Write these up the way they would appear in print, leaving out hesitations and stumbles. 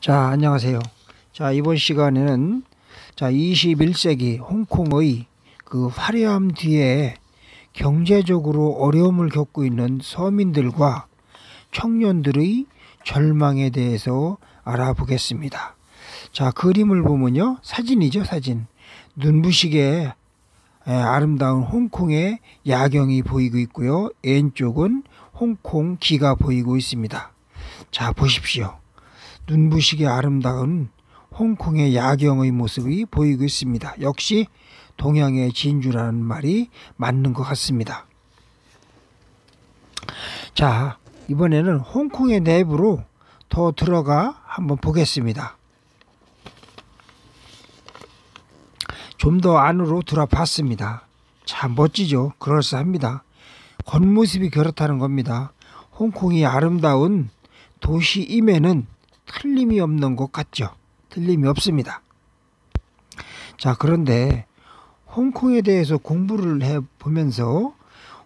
자, 안녕하세요. 자, 이번 시간에는 21세기 홍콩의 그 화려함 뒤에 경제적으로 어려움을 겪고 있는 서민들과 청년들의 절망에 대해서 알아보겠습니다. 자, 그림을 보면요. 사진이죠, 사진. 눈부시게 아름다운 홍콩의 야경이 보이고 있고요. 왼쪽은 홍콩 기가 보이고 있습니다. 자, 보십시오. 눈부시게 아름다운 홍콩의 야경의 모습이 보이고 있습니다. 역시 동양의 진주라는 말이 맞는 것 같습니다. 자, 이번에는 홍콩의 내부로 더 들어가 한번 보겠습니다. 좀 더 안으로 들어봤습니다. 참 멋지죠? 그럴싸합니다. 겉모습이 그렇다는 겁니다. 홍콩이 아름다운 도시임에는 틀림이 없는 것 같죠? 틀림이 없습니다. 자, 그런데 홍콩에 대해서 공부를 해보면서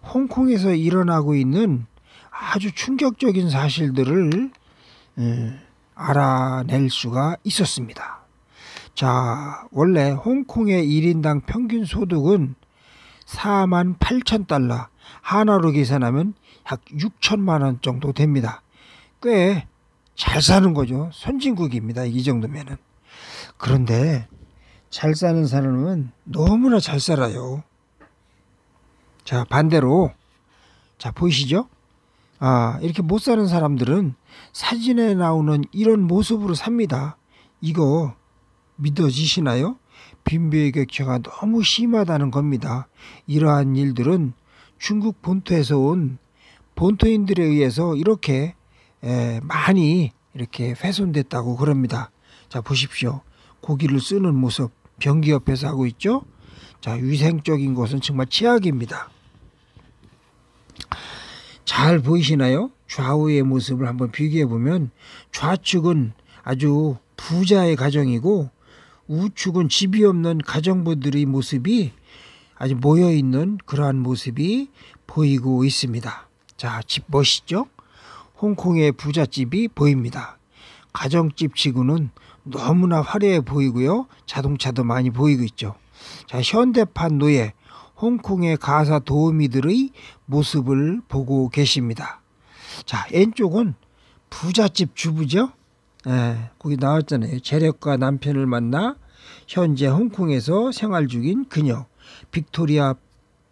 홍콩에서 일어나고 있는 아주 충격적인 사실들을 알아낼 수가 있었습니다. 자, 원래 홍콩의 1인당 평균 소득은 48,000달러, 하나로 계산하면 약 6천만 원 정도 됩니다. 꽤 잘 사는 거죠. 선진국입니다. 이 정도면은. 그런데 잘 사는 사람은 너무나 잘 살아요. 자, 반대로 자, 보이시죠? 이렇게 못 사는 사람들은 사진에 나오는 이런 모습으로 삽니다. 이거 믿어지시나요? 빈부의 격차가 너무 심하다는 겁니다. 이러한 일들은 중국 본토에서 온 본토인들에 의해서 이렇게 많이 이렇게 훼손됐다고 그럽니다. 자, 보십시오. 고기를 쓰는 모습 변기 옆에서 하고 있죠. 자, 위생적인 것은 정말 최악입니다. 잘 보이시나요? 좌우의 모습을 한번 비교해 보면 좌측은 아주 부자의 가정이고 우측은 집이 없는 가정부들의 모습이 아주 모여있는 그러한 모습이 보이고 있습니다. 자, 집 멋있죠? 홍콩의 부잣집이 보입니다. 가정집 치고는 너무나 화려해 보이고요. 자동차도 많이 보이고 있죠. 자, 현대판 노예 홍콩의 가사 도우미들의 모습을 보고 계십니다. 자, 왼쪽은 부잣집 주부죠. 거기 나왔잖아요. 재력가 남편을 만나 현재 홍콩에서 생활 중인 그녀. 빅토리아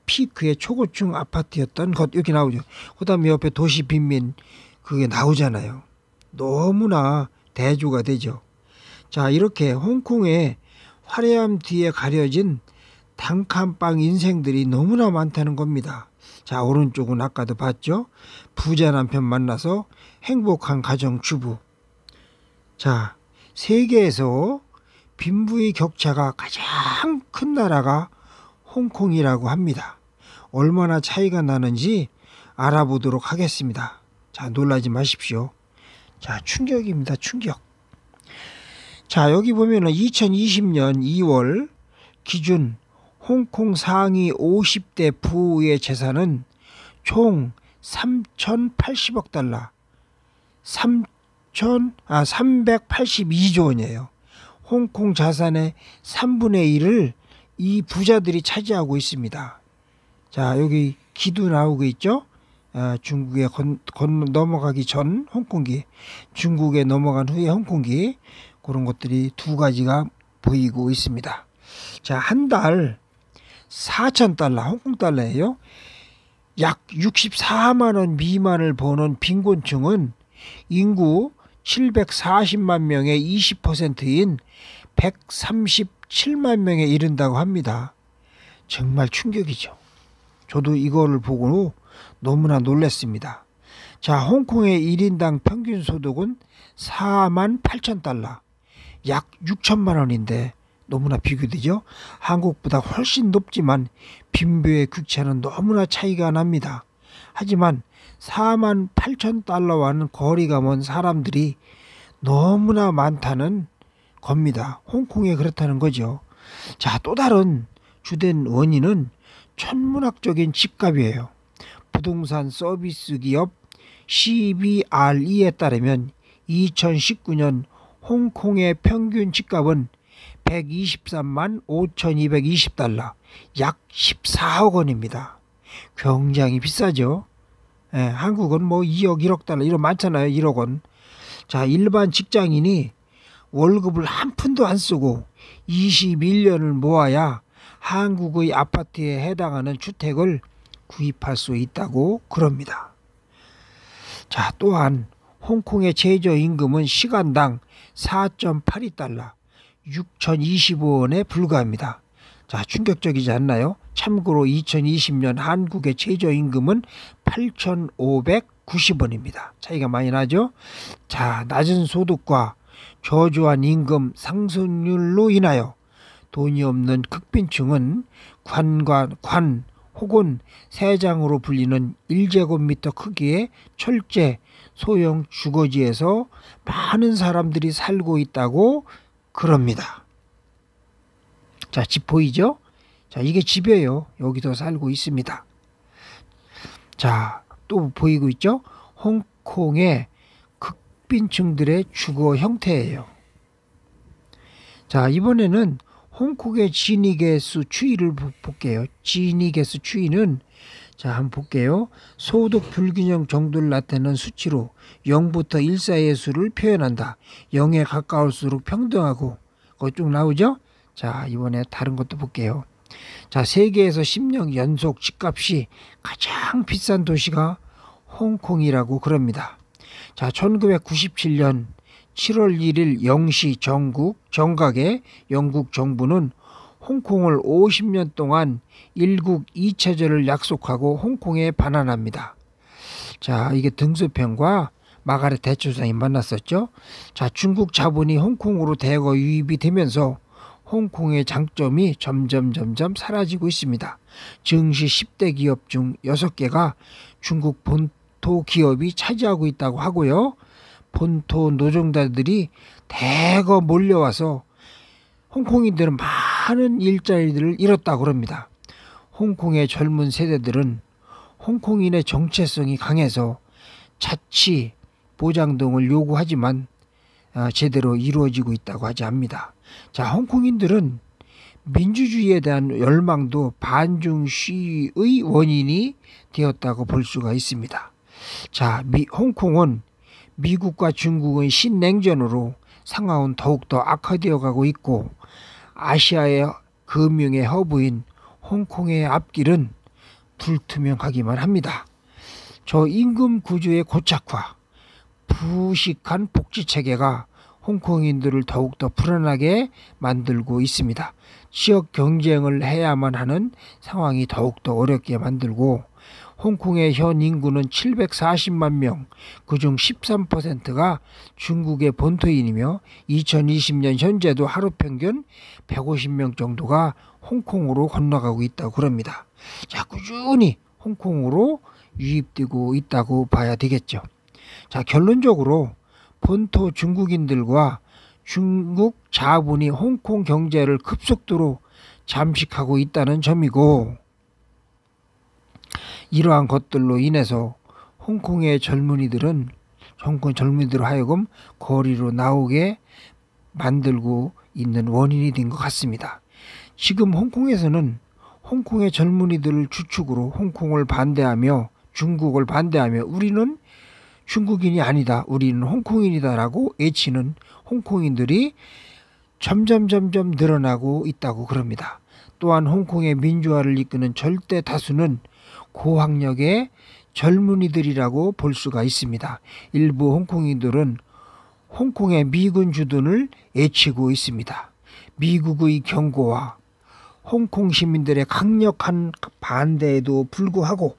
피크의 초고층 아파트였던 것 이렇게 나오죠. 그 다음에 옆에 도시 빈민 그게 나오잖아요. 너무나 대조가 되죠. 자, 이렇게 홍콩의 화려함 뒤에 가려진 단칸방 인생들이 너무나 많다는 겁니다. 자, 오른쪽은 아까도 봤죠. 부자 남편 만나서 행복한 가정주부. 자, 세계에서 빈부의 격차가 가장 큰 나라가 홍콩이라고 합니다. 얼마나 차이가 나는지 알아보도록 하겠습니다. 자, 놀라지 마십시오. 자, 충격입니다. 충격. 자, 여기 보면은 2020년 2월 기준 홍콩 상위 50대 부의 재산은 총 3,080억 달러, 382조 원이에요. 홍콩 자산의 3분의 1을 이 부자들이 차지하고 있습니다. 자, 여기 기도 나오고 있죠? 중국에 넘어가기 전 홍콩기, 중국에 넘어간 후에 홍콩기, 그런 것들이 두 가지가 보이고 있습니다. 자, 한 달 4,000달러, 홍콩 달러예요. 약 64만 원 미만을 버는 빈곤층은 인구 740만 명의 20%인 137만 명에 이른다고 합니다. 정말 충격이죠. 저도 이거를 보고 너무나 놀랐습니다. 자, 홍콩의 1인당 평균 소득은 48,000달러, 약 6천만 원인데 너무나 비교되죠. 한국보다 훨씬 높지만 빈부의 격차는 너무나 차이가 납니다. 하지만 48,000달러와는 거리가 먼 사람들이 너무나 많다는 겁니다. 홍콩에 그렇다는 거죠. 자, 또 다른 주된 원인은 천문학적인 집값이에요. 부동산 서비스 기업 CBRE에 따르면 2019년 홍콩의 평균 집값은 123만 5,220달러, 약 14억 원입니다. 굉장히 비싸죠. 예, 한국은 뭐 2억, 1억 달러 이런 많잖아요. 1억 원. 자, 일반 직장인이 월급을 한 푼도 안 쓰고 21년을 모아야 한국의 아파트에 해당하는 주택을 구입할 수 있다고 그럽니다. 자, 또한 홍콩의 최저임금은 시간당 4.82달러, 6,025원에 불과합니다. 자, 충격적이지 않나요? 참고로 2020년 한국의 최저임금은 8,590원입니다. 차이가 많이 나죠? 자, 낮은 소득과 저조한 임금 상승률로 인하여 돈이 없는 극빈층은 관 혹은 세장으로 불리는 1제곱미터 크기의 철제 소형 주거지에서 많은 사람들이 살고 있다고 그럽니다. 자, 집 보이죠? 자, 이게 집이에요. 여기도 살고 있습니다. 자, 또 보이고 있죠? 홍콩의 극빈층들의 주거 형태예요. 자, 이번에는 홍콩의 지니개수 추이를 볼게요. 지니개수 추이는 자, 한번 볼게요. 소득 불균형 정도를 나타내는 수치로 0부터 1 사이의 수를 표현한다. 0에 가까울수록 평등하고 그거 쭉 나오죠? 자, 이번에 다른 것도 볼게요. 자, 세계에서 10년 연속 집값이 가장 비싼 도시가 홍콩이라고 그럽니다. 자, 1997년 7월 1일 0시 정각에 영국 정부는 홍콩을 50년 동안 일국 2체제를 약속하고 홍콩에 반환합니다. 자, 이게 등소평과 마가렛 대처장이 만났었죠. 자, 중국 자본이 홍콩으로 대거 유입이 되면서 홍콩의 장점이 점점 사라지고 있습니다. 증시 10대 기업 중 6개가 중국 본토 기업이 차지하고 있다고 하고요. 본토 노동자들이 대거 몰려와서 홍콩인들은 많은 일자리들을 잃었다고 합니다. 홍콩의 젊은 세대들은 홍콩인의 정체성이 강해서 자치, 보장 등을 요구하지만 제대로 이루어지고 있다고 하지 않습니다. 자, 홍콩인들은 민주주의에 대한 열망도 반중 시위의 원인이 되었다고 볼 수가 있습니다. 자, 홍콩은 미국과 중국의 신냉전으로 상황은 더욱더 악화되어 가고 있고 아시아의 금융의 허브인 홍콩의 앞길은 불투명하기만 합니다. 저 임금 구조의 고착화, 부식한 복지체계가 홍콩인들을 더욱더 불안하게 만들고 있습니다. 지역 경쟁을 해야만 하는 상황이 더욱더 어렵게 만들고 홍콩의 현 인구는 740만 명, 그중 13%가 중국의 본토인이며 2020년 현재도 하루 평균 150명 정도가 홍콩으로 건너가고 있다고 그럽니다. 자, 꾸준히 홍콩으로 유입되고 있다고 봐야 되겠죠. 자, 결론적으로 본토 중국인들과 중국 자본이 홍콩 경제를 급속도로 잠식하고 있다는 점이고, 이러한 것들로 인해서 홍콩의 젊은이들은 홍콩 젊은이들 하여금 거리로 나오게 만들고 있는 원인이 된 것 같습니다. 지금 홍콩에서는 홍콩의 젊은이들을 주축으로 홍콩을 반대하며 중국을 반대하며 우리는 중국인이 아니다, 우리는 홍콩인이다라고 외치는 홍콩인들이 점점 늘어나고 있다고 그럽니다. 또한 홍콩의 민주화를 이끄는 절대 다수는 고학력의 젊은이들이라고 볼 수가 있습니다. 일부 홍콩인들은 홍콩의 미군 주둔을 외치고 있습니다. 미국의 경고와 홍콩 시민들의 강력한 반대에도 불구하고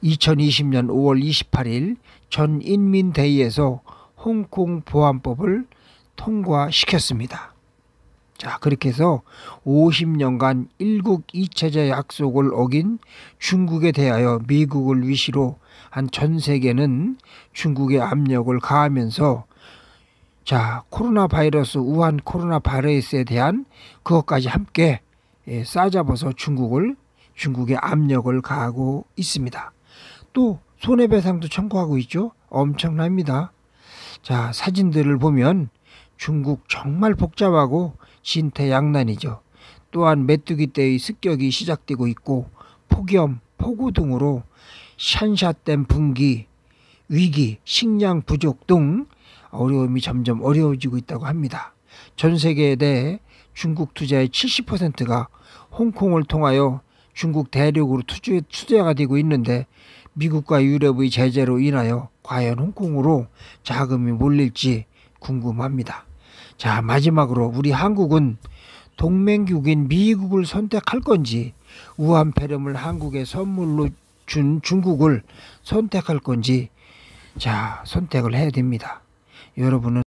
2020년 5월 28일 전인민대의에서 홍콩 보안법을 통과시켰습니다. 자, 그렇게 해서 50년간 일국 2체제 약속을 어긴 중국에 대하여 미국을 위시로 한 전 세계는 중국의 압력을 가하면서 자, 코로나 바이러스, 우한 코로나 바이러스에 대한 그것까지 함께 싸잡아서 중국의 압력을 가하고 있습니다. 또 손해배상도 청구하고 있죠. 엄청납니다. 자, 사진들을 보면 중국 정말 복잡하고 진퇴양난이죠. 또한 메뚜기 떼의 습격이 시작되고 있고 폭염, 폭우 등으로 샨샤댐 붕괴, 위기, 식량 부족 등 어려움이 점점 어려워지고 있다고 합니다. 전 세계에 대해 중국 투자의 70%가 홍콩을 통하여 중국 대륙으로 투자가 되고 있는데 미국과 유럽의 제재로 인하여 과연 홍콩으로 자금이 몰릴지 궁금합니다. 자, 마지막으로 우리 한국은 동맹국인 미국을 선택할 건지 우한 폐렴을 한국에 선물로 준 중국을 선택할 건지 자, 선택을 해야 됩니다. 여러분은